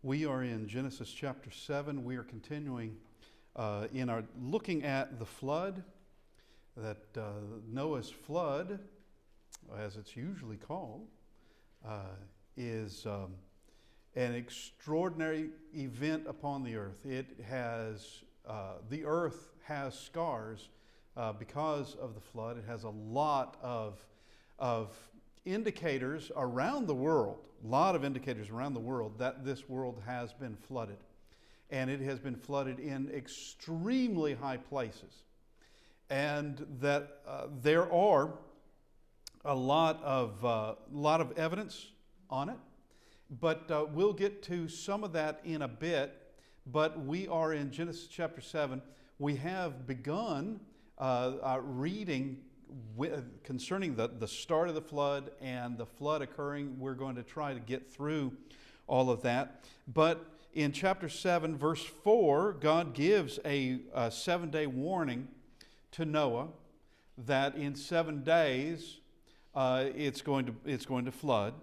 We are in Genesis chapter 7. We are continuing in our looking at the flood, that Noah's flood, as it's usually called, is an extraordinary event upon the earth. It has, the earth has scars because of the flood. It has a lot of indicators around the world, a lot of indicators around the world that this world has been flooded. And it has been flooded in extremely high places. And that there are a lot of evidence on it. But we'll get to some of that in a bit. But we are in Genesis chapter 7. We have begun reading concerning the start of the flood and the flood occurring. We're going to try to get through all of that. But in chapter 7, verse 4, God gives a 7-day warning to Noah that in 7 days it's going to flood.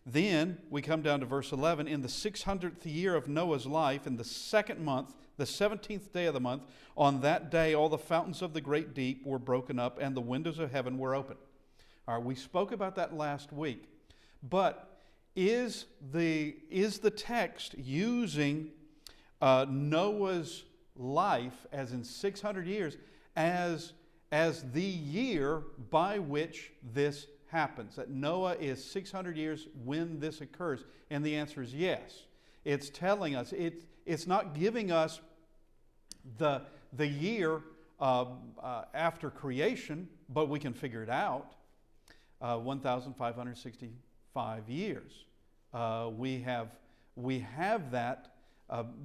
Then we come down to verse 11. In the 600th year of Noah's life, in the second month, the 17th day of the month, on that day all the fountains of the great deep were broken up and the windows of heaven were open. All right, we spoke about that last week. But is the text using Noah's life, as in 600 years, as the year by which this happens? That Noah is 600 years when this occurs? And the answer is yes. It's telling us, it's not giving us the year after creation, but we can figure it out. 1,565 years. We have that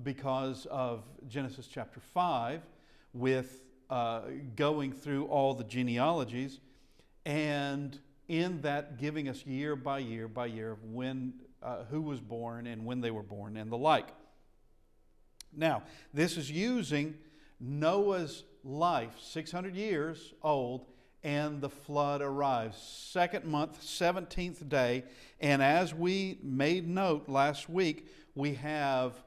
because of Genesis chapter 5, with going through all the genealogies, and in that giving us year by year by year of when who was born and when they were born and the like. Now, this is using Noah's life, 600 years old, and the flood arrives. Second month, 17th day. And as we made note last week, we have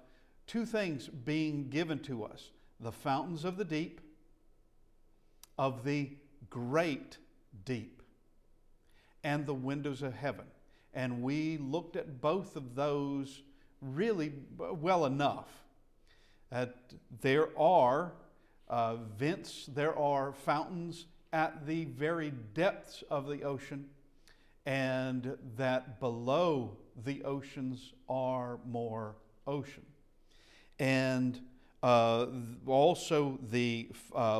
two things being given to us: the fountains of the deep, of the great deep, and the windows of heaven. And we looked at both of those really well enough. There are vents, there are fountains at the very depths of the ocean, and that below the oceans are more ocean. And also the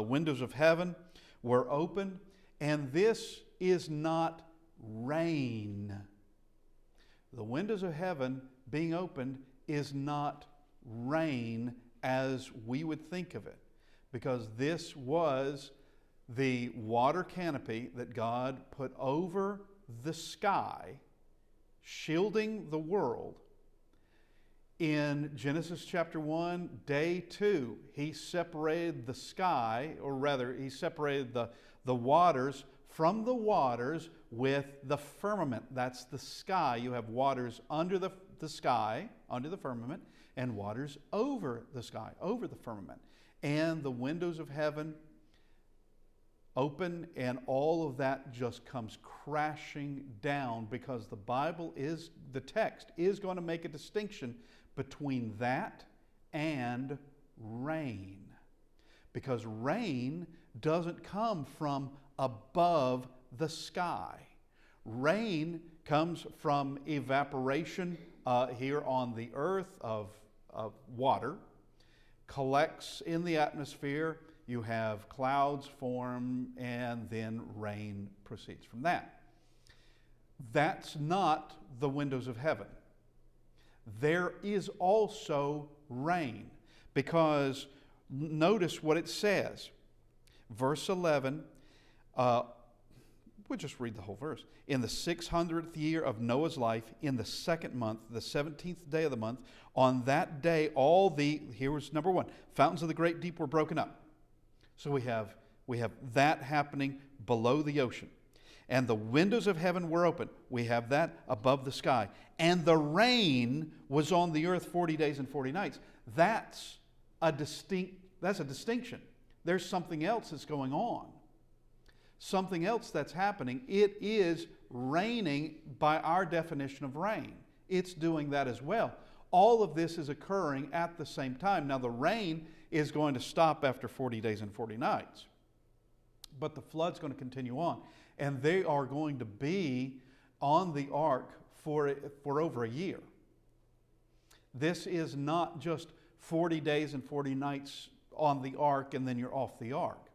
windows of heaven were open, and this is not rain. The windows of heaven being opened is not rain as we would think of it, because this was the water canopy that God put over the sky, shielding the world. In Genesis chapter 1, day 2, he separated the sky, or rather, he separated the waters from the waters with the firmament. That's the sky. You have waters under the sky, under the firmament, and waters over the sky, over the firmament. And the windows of heaven open, and all of that just comes crashing down, because the Bible is, the text is going to make a distinction between that and rain. Because rain doesn't come from above the sky. Rain comes from evaporation here on the earth of water, collects in the atmosphere. You have clouds form, and then rain proceeds from that. That's not the windows of heaven. There is also rain, because notice what it says. Verse 11, we'll just read the whole verse. In the 600th year of Noah's life, in the second month, the 17th day of the month, on that day here was number one, fountains of the great deep were broken up. So we have that happening below the ocean. and the windows of heaven were open. We have that above the sky. And the rain was on the earth 40 days and 40 nights. That's a distinction. There's something else that's going on. Something else that's happening. It is raining by our definition of rain. It's doing that as well. All of this is occurring at the same time. Now the rain is going to stop after 40 days and 40 nights. But the flood's going to continue on. And they are going to be on the ark for over a year. This is not just 40 days and 40 nights on the ark and then you're off the ark.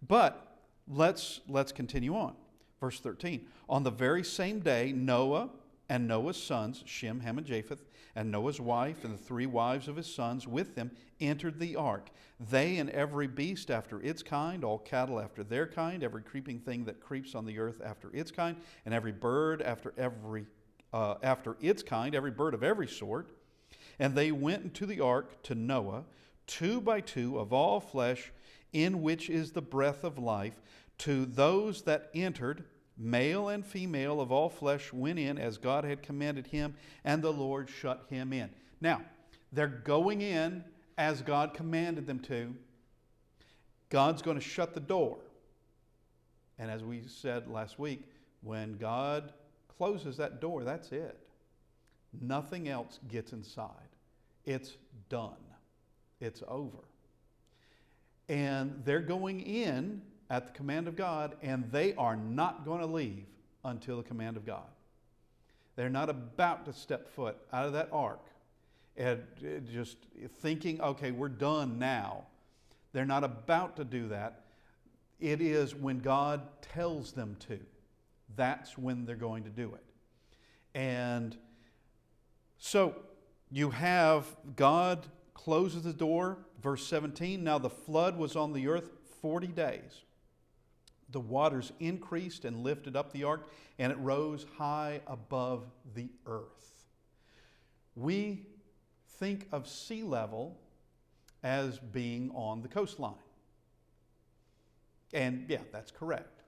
But let's continue on. Verse 13. On the very same day, Noah and Noah's sons, Shem, Ham, and Japheth, and Noah's wife and the 3 wives of his sons with them entered the ark. They and every beast after its kind, all cattle after their kind, every creeping thing that creeps on the earth after its kind, and every bird after its kind, every bird of every sort. And they went into the ark to Noah, 2 by 2 of all flesh, in which is the breath of life. To those that entered, male and female of all flesh went in as God had commanded him, and the Lord shut him in. Now, they're going in as God commanded them to. God's going to shut the door. And as we said last week, when God closes that door, that's it. Nothing else gets inside. It's done. It's over. And they're going in at the command of God, and they are not going to leave until the command of God. They're not about to step foot out of that ark and just thinking, okay, we're done now. They're not about to do that. It is when God tells them to. That's when they're going to do it. And so you have God closes the door, verse 17. Now the flood was on the earth 40 days. The waters increased and lifted up the ark, and it rose high above the earth. We think of sea level as being on the coastline. And yeah, that's correct.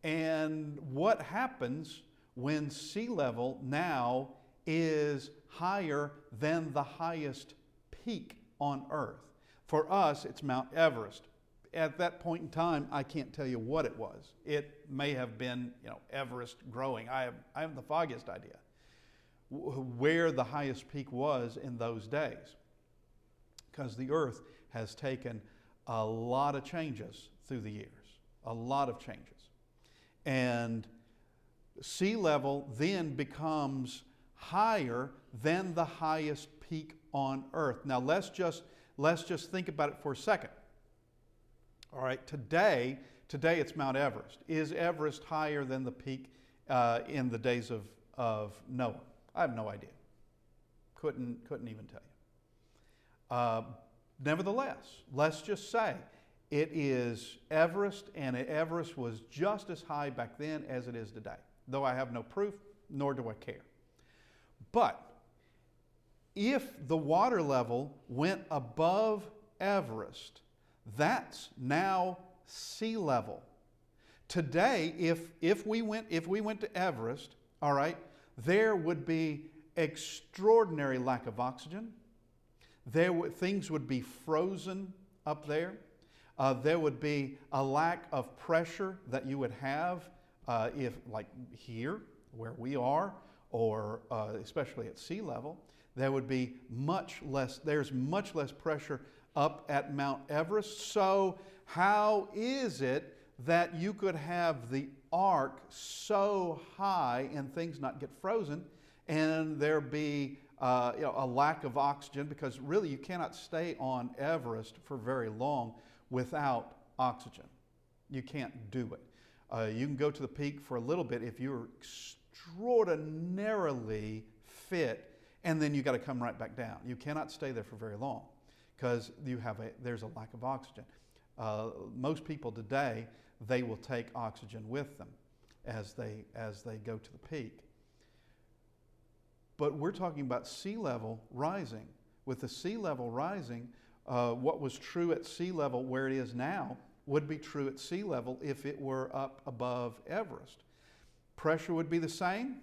And what happens when sea level now is higher than the highest peak on earth? For us, it's Mount Everest. At that point in time, I can't tell you what it was. It may have been, Everest growing. I have the foggiest idea where the highest peak was in those days, because the earth has taken a lot of changes through the years, a lot of changes. And sea level then becomes higher than the highest peak on earth. Now let's just think about it for a second. All right, today it's Mount Everest. Is Everest higher than the peak in the days of Noah? I have no idea. Couldn't even tell you. Nevertheless, let's just say it is Everest, and Everest was just as high back then as it is today. Though I have no proof, nor do I care. But if the water level went above Everest, that's now sea level. Today, if we went to Everest, all right, there would be extraordinary lack of oxygen. Things would be frozen up there. There would be a lack of pressure that you would have if, like here, where we are, or especially at sea level. There would be there's much less pressure up at Mount Everest. So how is it that you could have the ark so high and things not get frozen, and there be a lack of oxygen? Because really you cannot stay on Everest for very long without oxygen. You can't do it. You can go to the peak for a little bit if you're extraordinarily fit, and then you got to come right back down. You cannot stay there for very long because there's a lack of oxygen. Most people today, they will take oxygen with them as they go to the peak. But we're talking about sea level rising. With the sea level rising, what was true at sea level where it is now would be true at sea level if it were up above Everest. Pressure would be the same.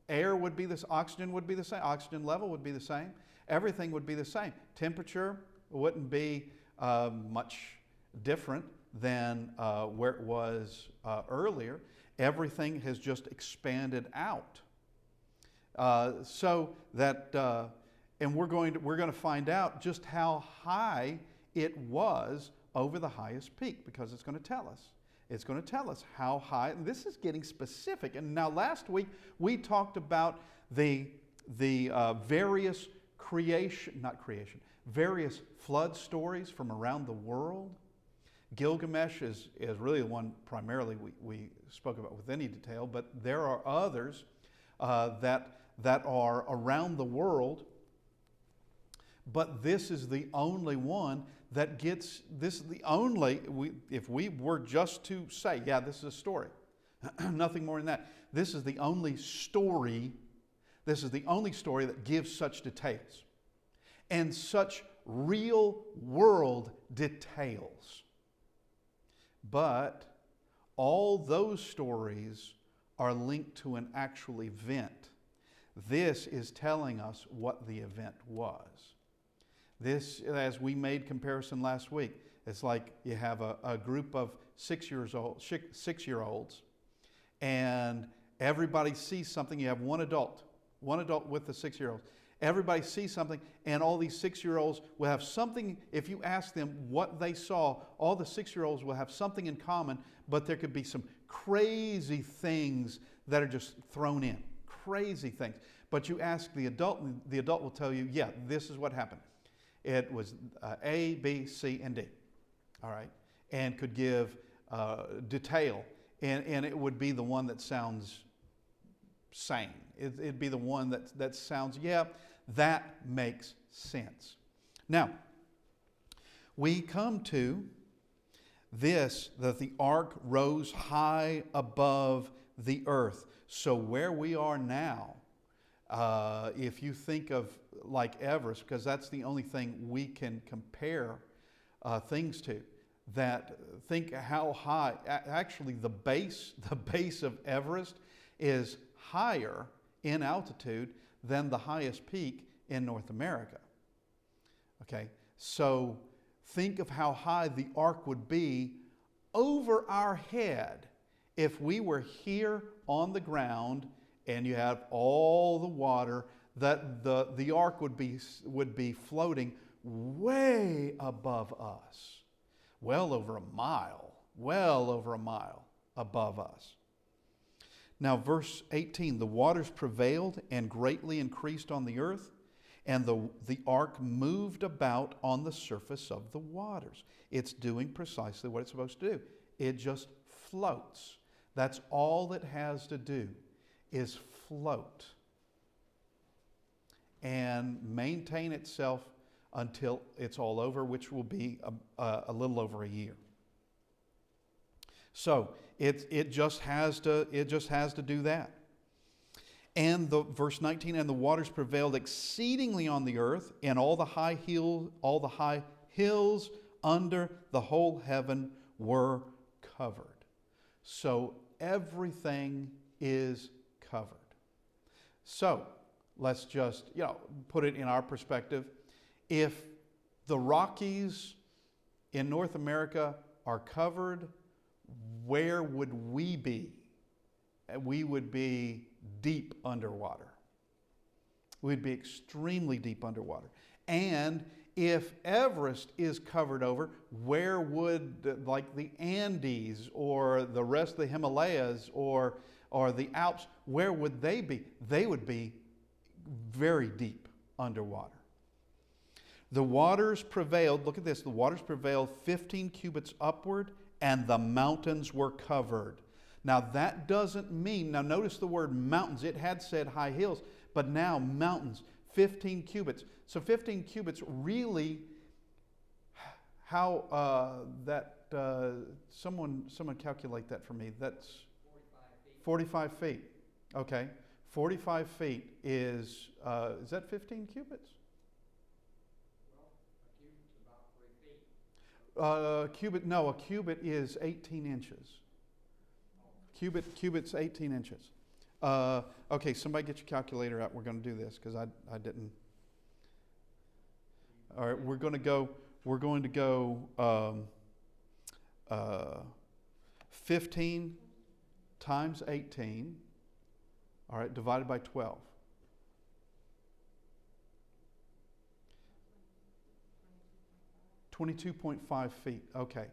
Air would be this. Oxygen would be the same. Oxygen level would be the same. Everything would be the same. Temperature wouldn't be much different than where it was earlier. Everything has just expanded out. So that, and we're going to find out just how high it was over the highest peak, because it's going to tell us. It's going to tell us how high, and this is getting specific. And now last week we talked about the various various flood stories from around the world. Gilgamesh is really the one primarily we spoke about with any detail, but there are others that are around the world. But this is the only one that gets, this is the only, if we were just to say, yeah, this is a story, nothing more than that. This is the only story, that gives such details and such real world details. But all those stories are linked to an actual event. This is telling us what the event was. This, as we made comparison last week, it's like you have a group of 6-year-olds, and everybody sees something. You have one adult with the 6-year-olds. Everybody sees something, and all these 6-year-olds will have something. If you ask them what they saw, all the 6-year-olds will have something in common, but there could be some crazy things that are just thrown in. Crazy things. But you ask the adult, and the adult will tell you, yeah, this is what happened. It was A, B, C, and D, all right, and could give detail, and it would be the one that sounds sane. It'd be the one that sounds, yeah, that makes sense. Now, we come to this, that the ark rose high above the earth. So where we are now, if you think of like Everest, because that's the only thing we can compare things to, that think how high, actually the base of Everest is higher in altitude than the highest peak in North America. Okay, so think of how high the ark would be over our head if we were here on the ground and you have all the water, that the ark would be floating way above us, well over a mile above us. Now, verse 18, the waters prevailed and greatly increased on the earth, and the ark moved about on the surface of the waters. It's doing precisely what it's supposed to do. It just floats. That's all it has to do, is float and maintain itself until it's all over, which will be a little over a year. So it just has to do that. And verse 19, and the waters prevailed exceedingly on the earth, and all the high hills under the whole heaven were covered. So everything is covered. So let's just put it in our perspective. If the Rockies in North America are covered, where would we be? We would be deep underwater. We'd be extremely deep underwater. And if Everest is covered over, where would like the Andes or the rest of the Himalayas or the Alps, where would they be? They would be very deep underwater. The waters prevailed, look at this, the waters prevailed 15 cubits upward, and the mountains were covered. Now that doesn't mean, now notice the word mountains, it had said high hills, but now mountains, 15 cubits. So 15 cubits really, how someone calculate that for me, that's 45 feet. Okay, 45 feet is that 15 cubits? Well, a cubit's about 3 feet. Cubit, no, a cubit is 18 inches. Cubit's 18 inches. Okay, somebody get your calculator out. We're going to do this because I didn't. All right, we're going to go 15 times 18, all right, divided by 12. $22.5 feet. Okay,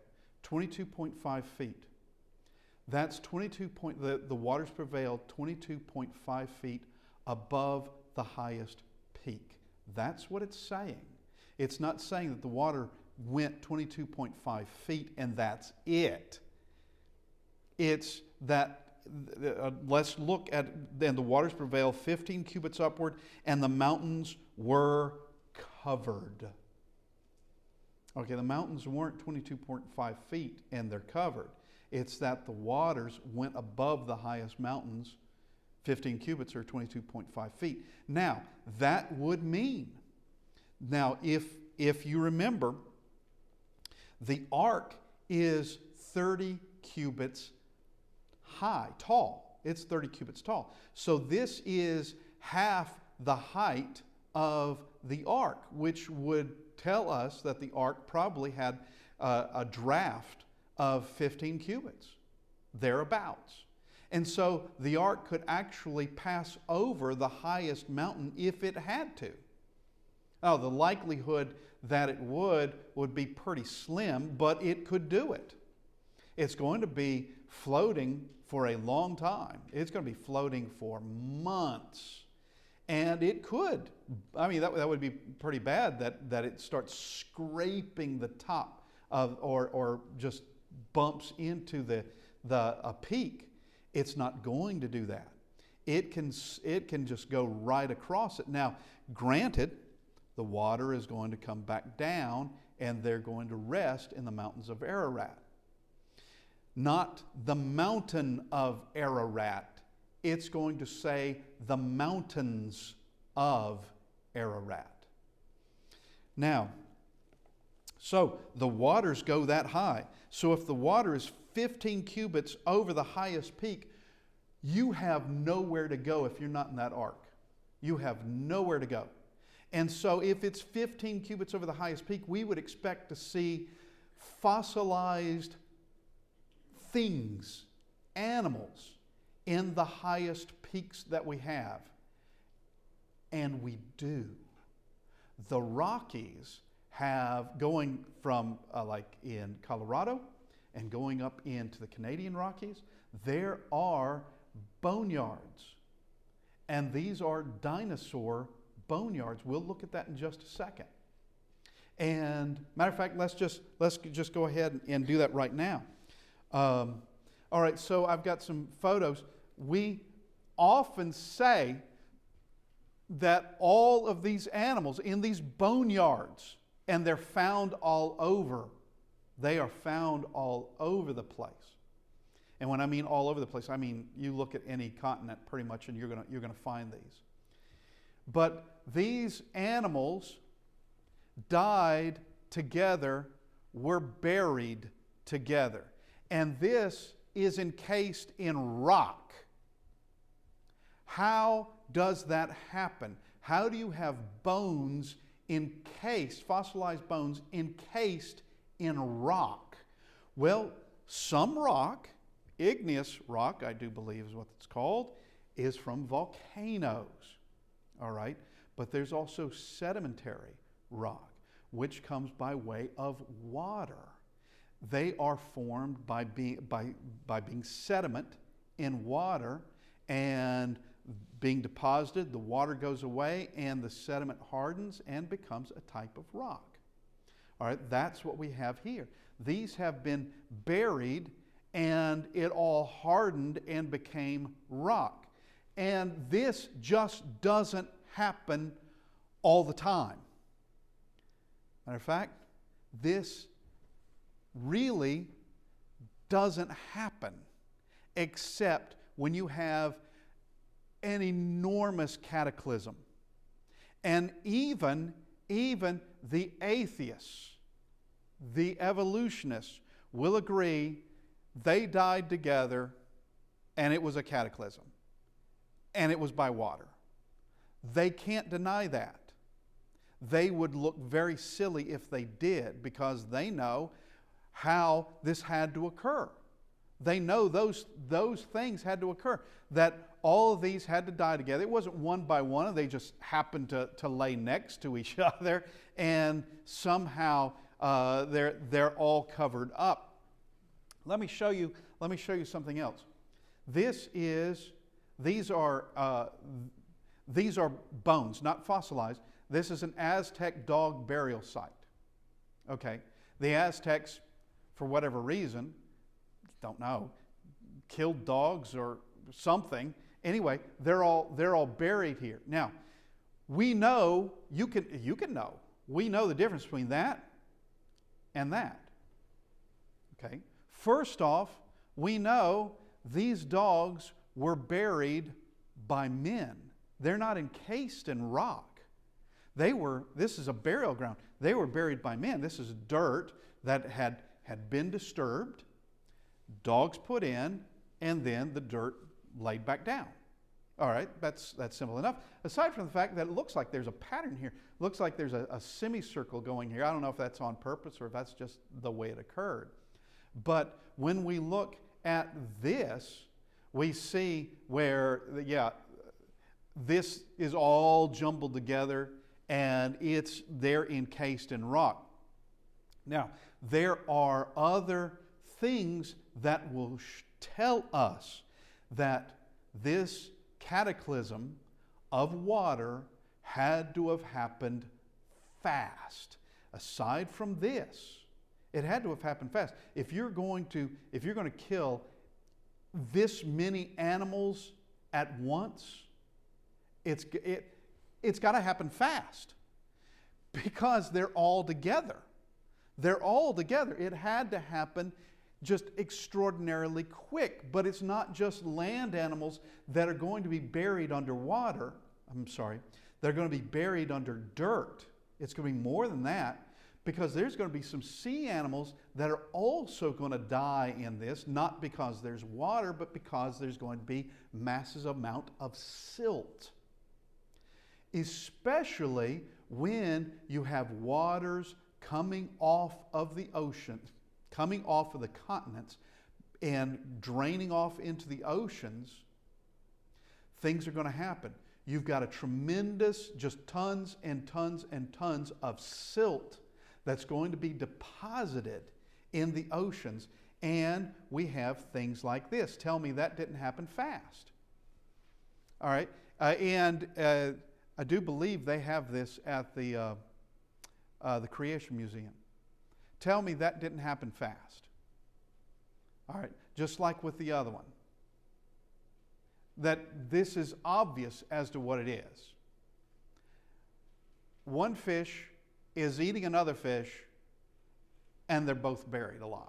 22.5 feet. That's the waters prevailed 22.5 feet above the highest peak. That's what it's saying. It's not saying that the water went 22.5 feet and that's it. It's that, let's look at, then the waters prevailed 15 cubits upward and the mountains were covered. Okay, the mountains weren't 22.5 feet and they're covered. It's that the waters went above the highest mountains, 15 cubits or 22.5 feet. Now, that would mean, now if you remember, the ark is 30 cubits high, tall. It's 30 cubits tall. So this is half the height of the ark, which would tell us that the ark probably had a draft of 15 cubits, thereabouts. And so the ark could actually pass over the highest mountain if it had to. Oh, the likelihood that it would be pretty slim, but it could do it. It's going to be floating for a long time. It's going to be floating for months. And it could, I mean, that would be pretty bad that it starts scraping the top of, or just bumps into a peak. It's not going to do that. It can just go right across it. Now, granted, the water is going to come back down and they're going to rest in the mountains of Ararat. Not the mountain of Ararat. It's going to say the mountains of Ararat. Now, so the waters go that high. So if the water is 15 cubits over the highest peak, you have nowhere to go if you're not in that ark. You have nowhere to go. And so if it's 15 cubits over the highest peak, we would expect to see fossilized things, animals, in the highest peaks that we have. And we do. The Rockies have, going from like in Colorado and going up into the Canadian Rockies, there are boneyards. And these are dinosaur boneyards. We'll look at that in just a second. And matter of fact, let's just go ahead and do that right now. All right, so I've got some photos. We often say that all of these animals in these boneyards, and they're found all over. They are found all over the place. And when I mean all over the place, I mean you look at any continent pretty much and you're gonna find these. But these animals died together, were buried together. And this is encased in rock. How does that happen? How do you have bones encased, fossilized bones encased in rock? Well, some rock, igneous rock, I do believe is what it's called, is from volcanoes. All right? But there's also sedimentary rock, which comes by way of water. They are formed by being sediment in water and being deposited. The water goes away and the sediment hardens and becomes a type of rock. All right, that's what we have here. These have been buried and it all hardened and became rock. And this just doesn't happen all the time. Matter of fact, this really doesn't happen except when you have an enormous cataclysm. And even the atheists the evolutionists will agree they died together and it was a cataclysm. And it was by water. They can't deny that. They would look very silly if they did, because they know how this had to occur. They know those things had to occur, that all of these had to die together. It wasn't one by one. They just happened to lay next to each other, and somehow they're all covered up. Let me show you something else. These are bones, not fossilized. This is an Aztec dog burial site. Okay, the Aztecs, for whatever reason, don't know, killed dogs or something. Anyway, they're all buried here. Now, we know, you can know, we know the difference between that and that. Okay, first off, we know these dogs were buried by men. They're not encased in rock. This is a burial ground. They were buried by men. This is dirt that had been disturbed, dogs put in, and then the dirt laid back down. All right, that's simple enough. Aside from the fact that it looks like there's a pattern here, looks like there's a semicircle going here. I don't know if that's on purpose or if that's just the way it occurred. But when we look at this, we see where, this is all jumbled together, and they're encased in rock. Now, there are other things that will tell us that this cataclysm of water had to have happened fast. Aside from this, it had to have happened fast. If you're going to kill this many animals at once, it's got to happen fast, because they're all together. They're all together. It had to happen just extraordinarily quick. But it's not just land animals that are going to be buried underwater. They're going to be buried under dirt. It's going to be more than that, because there's going to be some sea animals that are also going to die in this, not because there's water, but because there's going to be massive amount of silt. Especially when you have waters coming off of the ocean, coming off of the continents and draining off into the oceans, things are going to happen. You've got a tremendous, just tons and tons and tons of silt that's going to be deposited in the oceans, and we have things like this. Tell me that didn't happen fast. All right, I do believe they have this at the Creation Museum. Tell me that didn't happen fast. All right, just like with the other one. That this is obvious as to what it is. One fish is eating another fish, and they're both buried alive.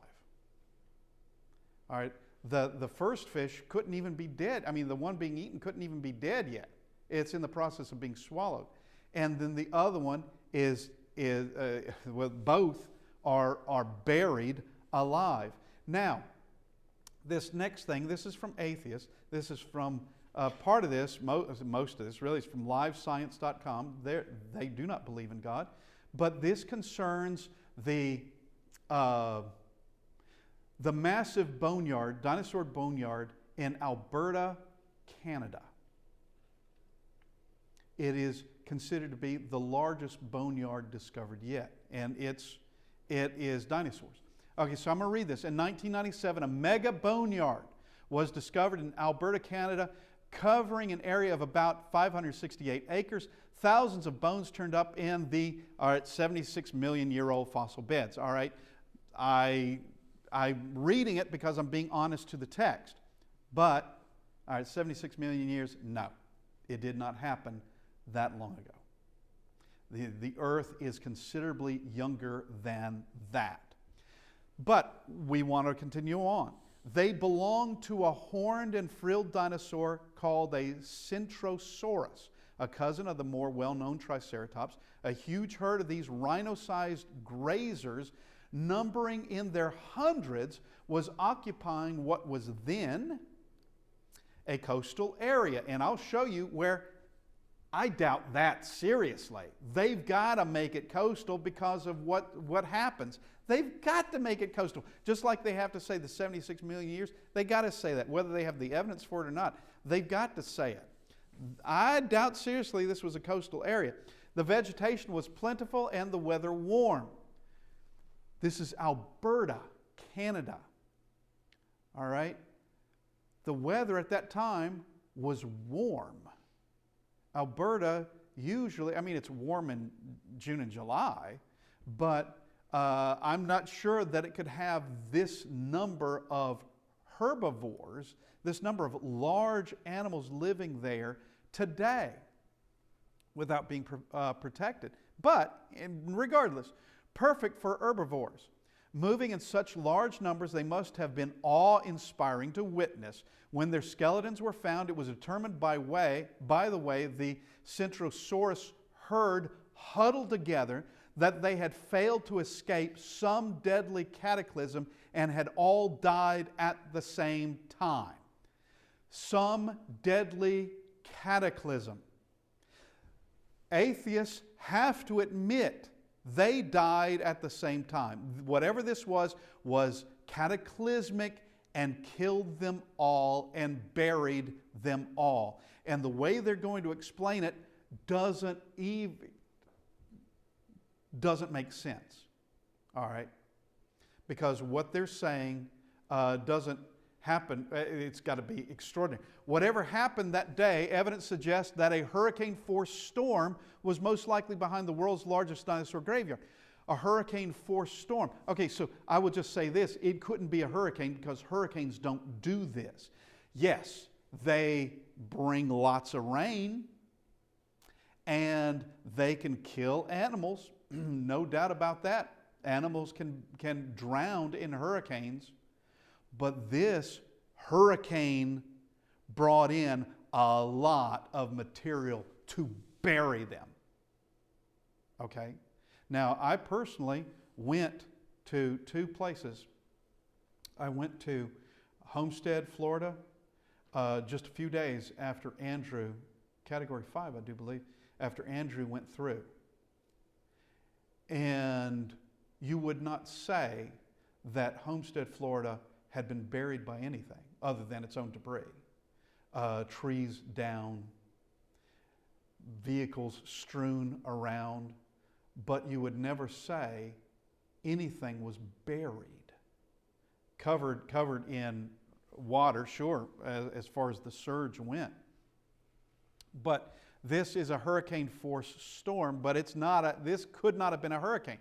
All right, the first fish couldn't even be dead. I mean, the one being eaten couldn't even be dead yet. It's in the process of being swallowed. And then the other one both are buried alive. Now, this next thing, this is from atheists. This is from part of this, most of this really is from livescience.com. They do not believe in God. But this concerns the massive boneyard, dinosaur boneyard in Alberta, Canada. It is considered to be the largest boneyard discovered yet, and it is dinosaurs. Okay, so I'm going to read this. In 1997, a mega boneyard was discovered in Alberta, Canada, covering an area of about 568 acres. Thousands of bones turned up in the 76 million year old fossil beds. All right, I'm reading it because I'm being honest to the text. But, all right, 76 million years, no, it did not happen that long ago. The earth is considerably younger than that. But we want to continue on. They belong to a horned and frilled dinosaur called a Centrosaurus, a cousin of the more well-known Triceratops. A huge herd of these rhino-sized grazers numbering in their hundreds, was occupying what was then a coastal area. And I'll show you where I doubt that seriously. They've got to make it coastal because of what happens. They've got to make it coastal. Just like they have to say the 76 million years, they got to say that, whether they have the evidence for it or not. They've got to say it. I doubt seriously this was a coastal area. The vegetation was plentiful and the weather warm. This is Alberta, Canada. All right? The weather at that time was warm. Alberta usually, I mean, it's warm in June and July, but I'm not sure that it could have this number of herbivores, this number of large animals living there today without being protected. But regardless, perfect for herbivores. Moving in such large numbers, they must have been awe-inspiring to witness. When their skeletons were found, it was determined by the way the Centrosaurus herd huddled together that they had failed to escape some deadly cataclysm and had all died at the same time. Some deadly cataclysm. Atheists have to admit they died at the same time. Whatever this was cataclysmic and killed them all and buried them all. And the way they're going to explain it doesn't make sense. All right? Because what they're saying doesn't happen. It's got to be extraordinary. Whatever happened that day, evidence suggests that a hurricane-force storm was most likely behind the world's largest dinosaur graveyard. A hurricane-force storm. Okay, so I would just say this. It couldn't be a hurricane because hurricanes don't do this. Yes, they bring lots of rain and they can kill animals. No doubt about that. Animals can drown in hurricanes. But this hurricane brought in a lot of material to bury them. Okay? Now, I personally went to two places. I went to Homestead, Florida, just a few days after Andrew, Category 5, I do believe, after Andrew went through. And you would not say that Homestead, Florida had been buried by anything other than its own debris. Trees down, vehicles strewn around, but you would never say anything was buried. Covered in water, sure, as far as the surge went. But this is a hurricane-force storm, but this could not have been a hurricane.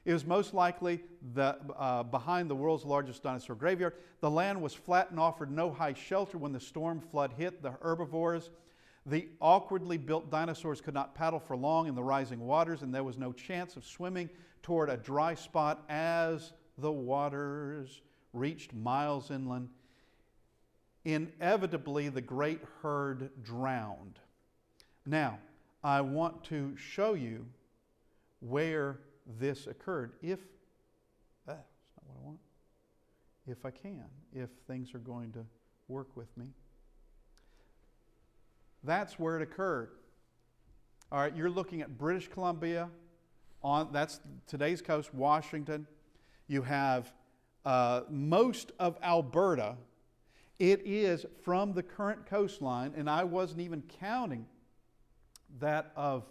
It was most likely behind the world's largest dinosaur graveyard. The land was flat and offered no high shelter when the storm flood hit the herbivores. The awkwardly built dinosaurs could not paddle for long in the rising waters, and there was no chance of swimming toward a dry spot as the waters reached miles inland. Inevitably, the great herd drowned. Now, I want to show you where this occurred, that's not what I want, if I can, if things are going to work with me. That's where it occurred. All right, you're looking at British Columbia, that's today's coast, Washington. You have most of Alberta. It is from the current coastline, and I wasn't even counting that of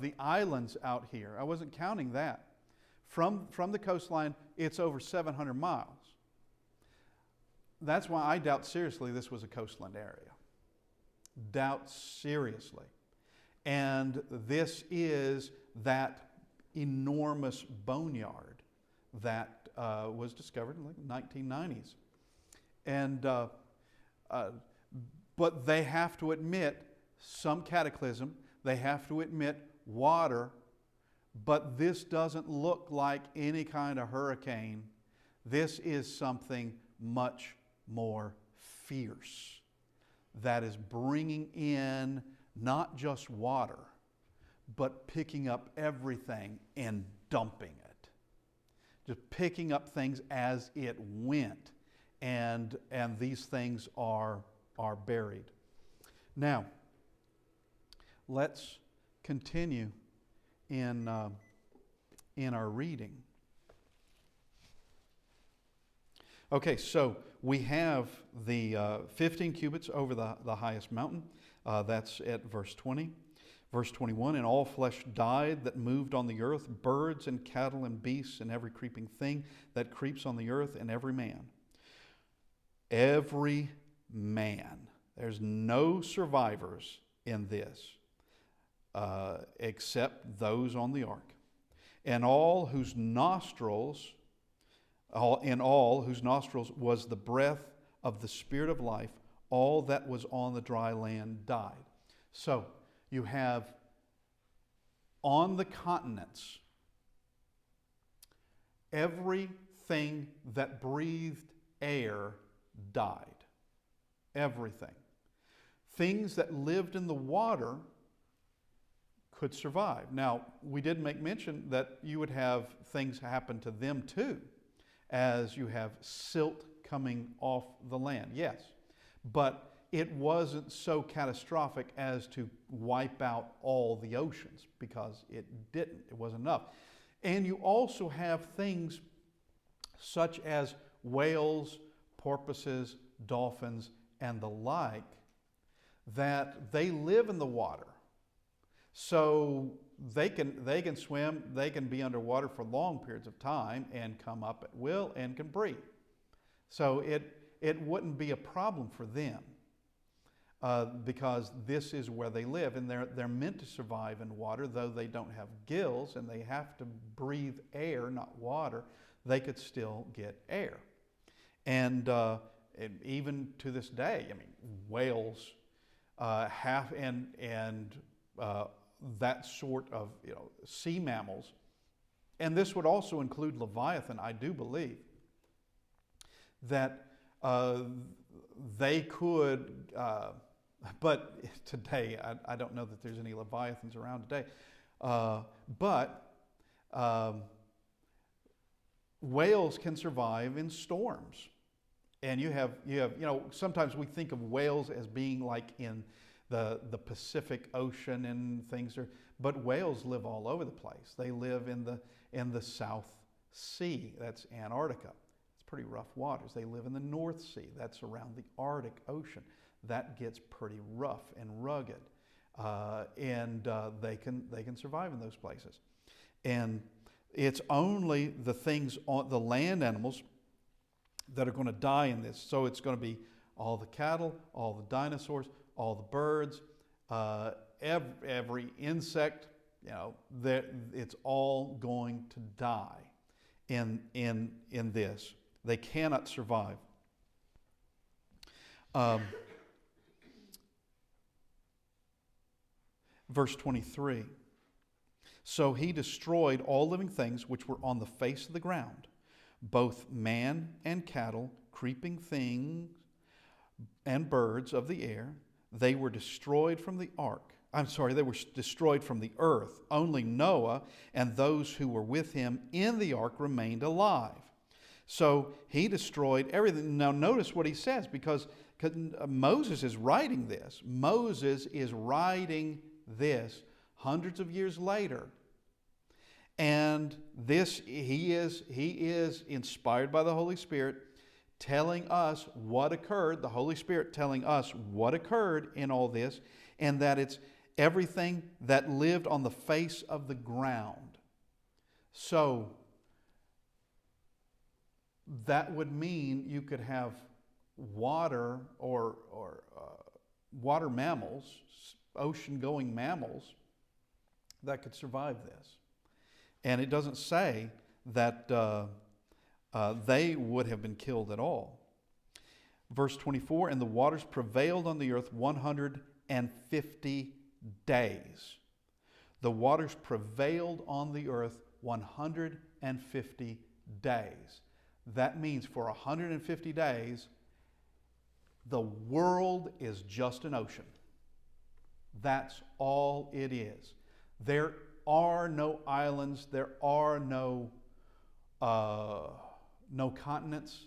the islands out here. I wasn't counting that. From the coastline, it's over 700 miles. That's why I doubt seriously this was a coastland area. Doubt seriously. And this is that enormous boneyard that was discovered in the 1990s. And but they have to admit some cataclysm. They have to admit water, but this doesn't look like any kind of hurricane. This is something much more fierce that is bringing in not just water, but picking up everything and dumping it. just picking up things as it went. And these things are buried. Now, let's continue in our reading. Okay, so we have the 15 cubits over the highest mountain. That's at verse 20. Verse 21, and all flesh died that moved on the earth, birds and cattle and beasts and every creeping thing that creeps on the earth, and every man. Every man. There's no survivors in this except those on the ark. And all whose nostrils was the breath of the Spirit of life, all that was on the dry land died. So you have on the continents everything that breathed air died. Everything. Things that lived in the water could survive. Now, we did make mention that you would have things happen to them too, as you have silt coming off the land. Yes, but it wasn't so catastrophic as to wipe out all the oceans, because it didn't. It wasn't enough. And you also have things such as whales, porpoises, dolphins, and the like, that they live in the water. So they can swim, they can be underwater for long periods of time and come up at will and can breathe. So it wouldn't be a problem for them. Because this is where they live, and they're meant to survive in water, though they don't have gills and they have to breathe air, not water. They could still get air, and even to this day, I mean, whales that sort of sea mammals, and this would also include Leviathan. I do believe that they could. But today, I don't know that there's any Leviathans around today. But whales can survive in storms. And you have sometimes we think of whales as being like in the Pacific Ocean and things, but whales live all over the place. They live in the South Sea. That's Antarctica. It's pretty rough waters. They live in the North Sea. That's around the Arctic Ocean. That gets pretty rough and rugged, and they can survive in those places. And it's only the things on the land animals that are going to die in this. So it's going to be all the cattle, all the dinosaurs, all the birds, every insect. It's all going to die in this. They cannot survive. Verse 23, so he destroyed all living things which were on the face of the ground, both man and cattle, creeping things and birds of the air. They were destroyed from the ark. They were destroyed from the earth. Only Noah and those who were with him in the ark remained alive. So he destroyed everything. Now notice what he says, because Moses is writing this. Moses is writing this hundreds of years later, and this he is inspired by the Holy Spirit, telling us what occurred. The Holy Spirit telling us what occurred in all this, and that it's everything that lived on the face of the ground. So that would mean you could have water or water mammals, ocean-going mammals, that could survive this. And it doesn't say that they would have been killed at all. Verse 24, and the waters prevailed on the earth 150 days. The waters prevailed on the earth 150 days. That means for 150 days, the world is just an ocean. That's all it is. There are no islands. There are no no continents.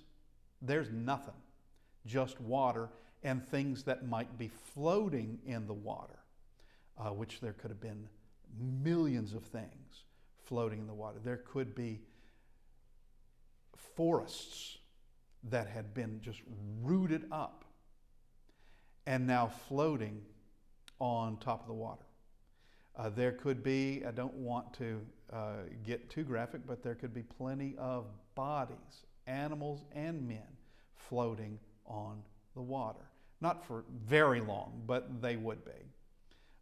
There's nothing, just water and things that might be floating in the water, which there could have been millions of things floating in the water. There could be forests that had been just rooted up and now floating on top of the water. There could be, I don't want to get too graphic, but there could be plenty of bodies, animals and men, floating on the water. Not for very long, but they would be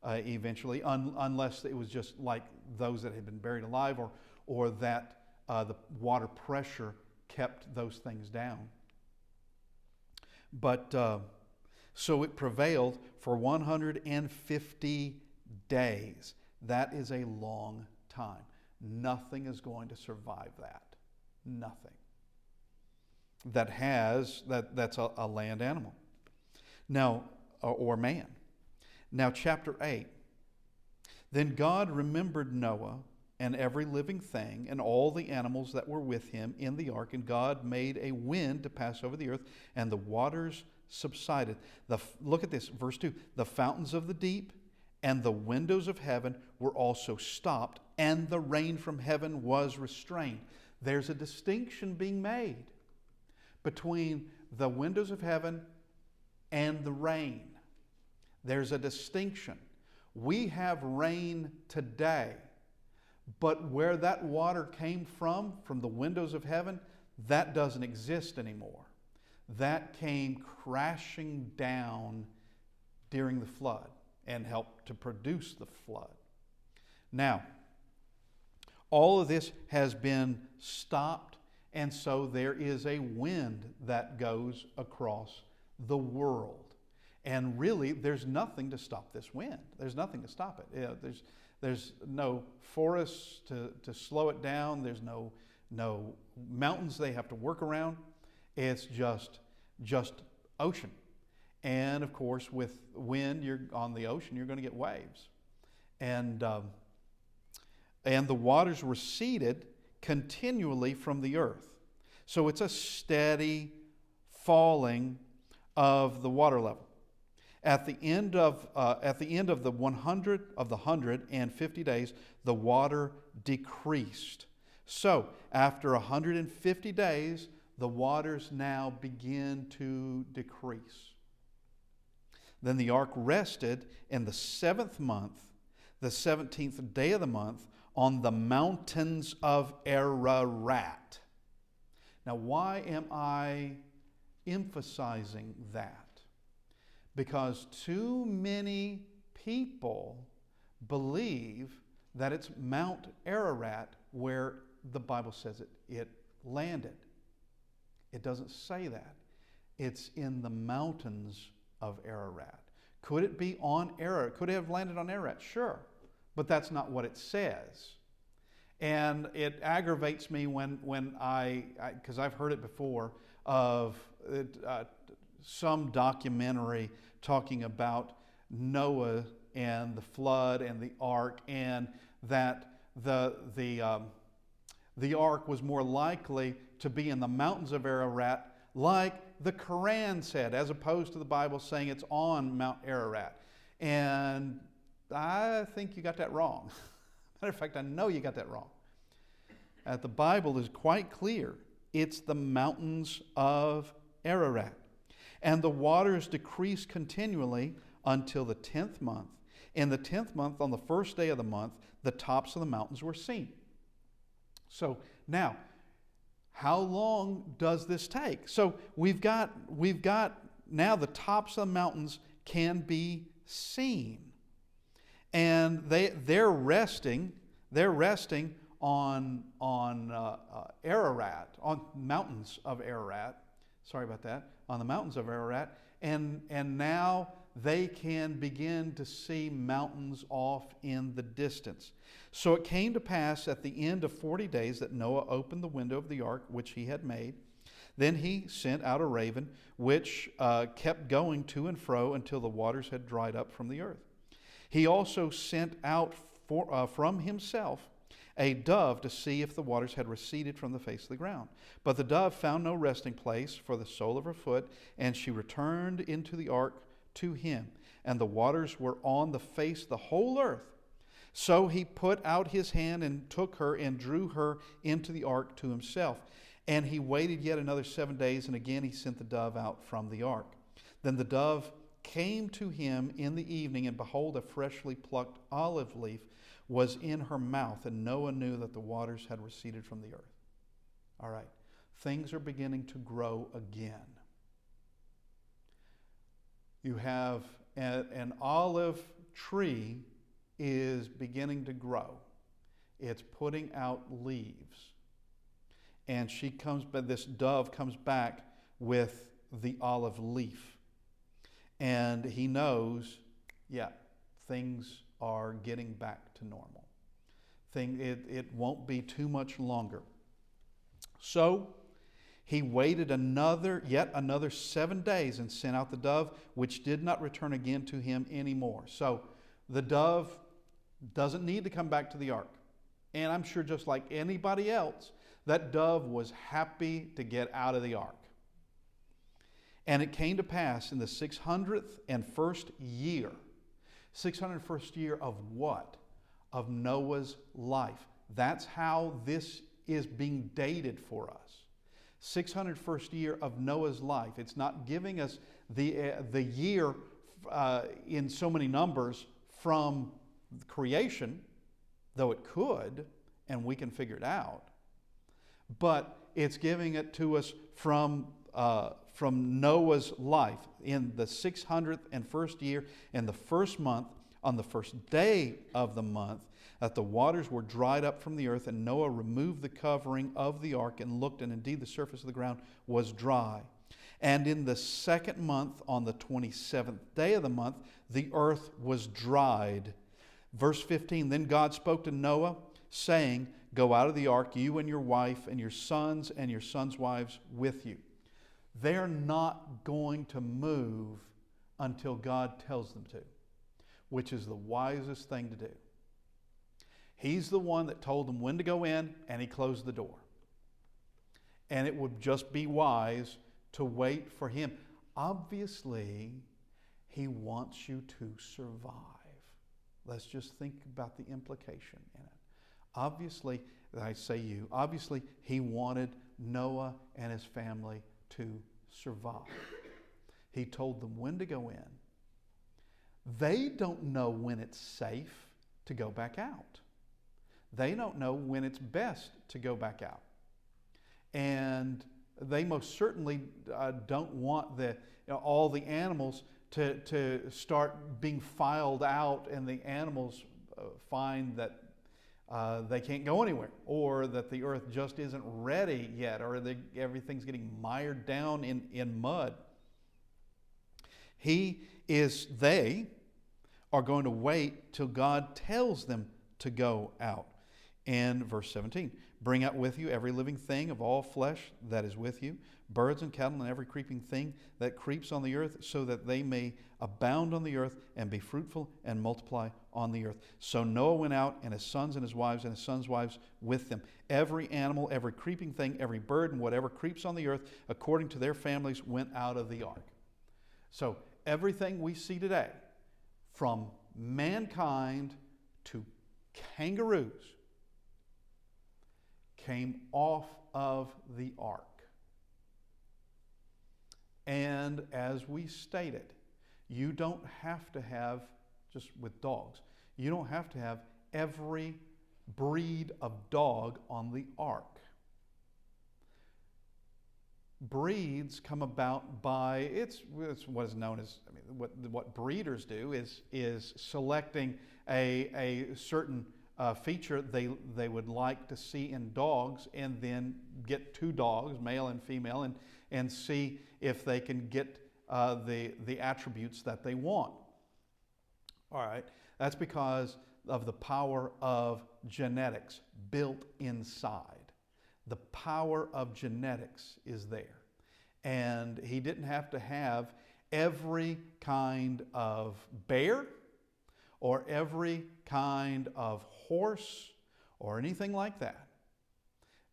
eventually, unless it was just like those that had been buried alive, or that the water pressure kept those things down. But so it prevailed for 150 days. That is a long time. Nothing is going to survive that. Nothing. That's a land animal. Now, or man. Now, chapter 8. Then God remembered Noah and every living thing and all the animals that were with him in the ark, and God made a wind to pass over the earth, and the waters subsided. Look at this, verse 2. The fountains of the deep and the windows of heaven were also stopped, and the rain from heaven was restrained. There's a distinction being made between the windows of heaven and the rain. There's a distinction. We have rain today, but where that water came from the windows of heaven, that doesn't exist anymore. That came crashing down during the flood and helped to produce the flood. Now, all of this has been stopped, and so there is a wind that goes across the world. And really, there's nothing to stop this wind. There's nothing to stop it. There's no forests to slow it down. There's no mountains they have to work around. It's just ocean. And of course, with wind, you're on the ocean, you're going to get waves. And the waters receded continually from the earth. So it's a steady falling of the water level. At the end of the 150 days, the water decreased. So after 150 days, the waters now begin to decrease. Then the ark rested in the 7th month, the 17th day of the month, on the mountains of Ararat. Now, why am I emphasizing that? Because too many people believe that it's Mount Ararat where the Bible says it landed. It doesn't say that. It's in the mountains of Ararat. Could it be on Ararat? Could it have landed on Ararat? Sure. But that's not what it says. And it aggravates me when because I've heard it before, of some documentary talking about Noah and the flood and the ark, and that the ark was more likely to be in the mountains of Ararat, like the Quran said, as opposed to the Bible saying it's on Mount Ararat. And I think you got that wrong. Matter of fact, I know you got that wrong. The Bible is quite clear. It's the mountains of Ararat. And the waters decreased continually until the 10th month. In the 10th month, on the first day of the month, the tops of the mountains were seen. So now, how long does this take? So we've got now the tops of the mountains can be seen. And they're resting on Ararat, on mountains of Ararat. Sorry about that. On the mountains of Ararat, and now they can begin to see mountains off in the distance. So it came to pass at the end of 40 days that Noah opened the window of the ark which he had made. Then he sent out a raven which kept going to and fro until the waters had dried up from the earth. He also sent out from himself a dove to see if the waters had receded from the face of the ground. But the dove found no resting place for the sole of her foot, and she returned into the ark to him. And the waters were on the face of the whole earth. So he put out his hand and took her and drew her into the ark to himself. And he waited yet another 7 days, and again he sent the dove out from the ark. Then the dove came to him in the evening, and behold, a freshly plucked olive leaf was in her mouth, and Noah knew that the waters had receded from the earth. All right, things are beginning to grow again. You have an olive tree is beginning to grow. It's putting out leaves. And this dove comes back with the olive leaf. And he knows, things are getting back to normal. It won't be too much longer. So he waited yet another 7 days and sent out the dove, which did not return again to him anymore. So the dove doesn't need to come back to the ark. And I'm sure just like anybody else, that dove was happy to get out of the ark. And it came to pass in the 601st year. 601st year of what? Of Noah's life. That's how this is being dated for us. 601st year of Noah's life. It's not giving us the year in so many numbers from creation, though it could, and we can figure it out. But it's giving it to us from Noah's life in the 601st year, in the first month, on the first day of the month, that the waters were dried up from the earth, and Noah removed the covering of the ark and looked, and indeed the surface of the ground was dry. And in the second month, on the 27th day of the month, the earth was dried. Verse 15, then God spoke to Noah, saying, go out of the ark, you and your wife and your sons wives with you. They're not going to move until God tells them to, which is the wisest thing to do. He's the one that told them when to go in, and he closed the door. And it would just be wise to wait for him. Obviously, he wants you to survive. Let's just think about the implication in it. Obviously, obviously he wanted Noah and his family to survive. He told them when to go in. They don't know when it's safe to go back out. They don't know when it's best to go back out. And they most certainly don't want all the animals to start being filed out, and the animals find that they can't go anywhere, or that the earth just isn't ready yet, or everything's getting mired down in mud. They are going to wait till God tells them to go out. And verse 17, bring out with you every living thing of all flesh that is with you, birds and cattle and every creeping thing that creeps on the earth, so that they may abound on the earth and be fruitful and multiply on the earth. So Noah went out, and his sons and his wives and his sons' wives with them. Every animal, every creeping thing, every bird, and whatever creeps on the earth, according to their families, went out of the ark. So everything we see today, from mankind to kangaroos, came off of the ark. And as we stated, you don't have to have, just with dogs, you don't have to have every breed of dog on the ark. Breeds come about by, it's what is known as, what breeders do is selecting a certain feature they would like to see in dogs, and then get two dogs, male and female, and see if they can get the attributes that they want. All right, that's because of the power of genetics built inside. The power of genetics is there. And he didn't have to have every kind of bear, or every kind of horse, or anything like that.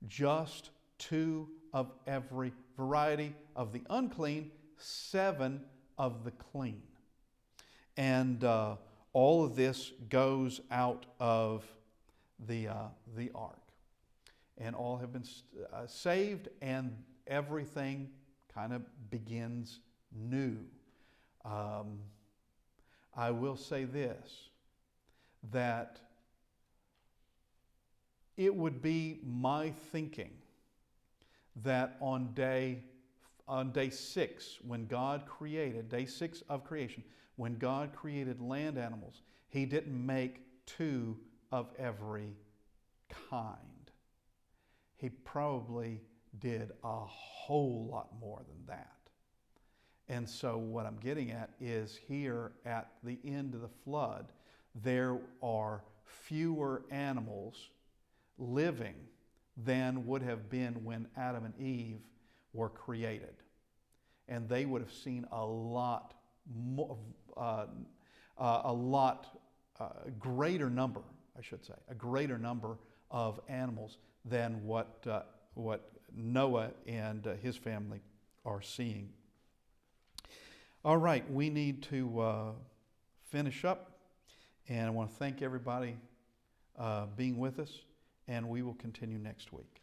Just 2 of every variety of the unclean, 7 of the clean. And all of this goes out of the ark. And all have been saved, and everything kind of begins new. I will say this, that it would be my thinking that on day 6, when God created, day 6 of creation, when God created land animals, He didn't make 2 of every kind. He probably did a whole lot more than that. And so what I'm getting at is, here at the end of the flood, there are fewer animals living than would have been when Adam and Eve were created. And they would have seen a lot more, greater number, I should say, a greater number of animals than what Noah and his family are seeing. All right, we need to finish up, and I want to thank everybody being with us, and we will continue next week.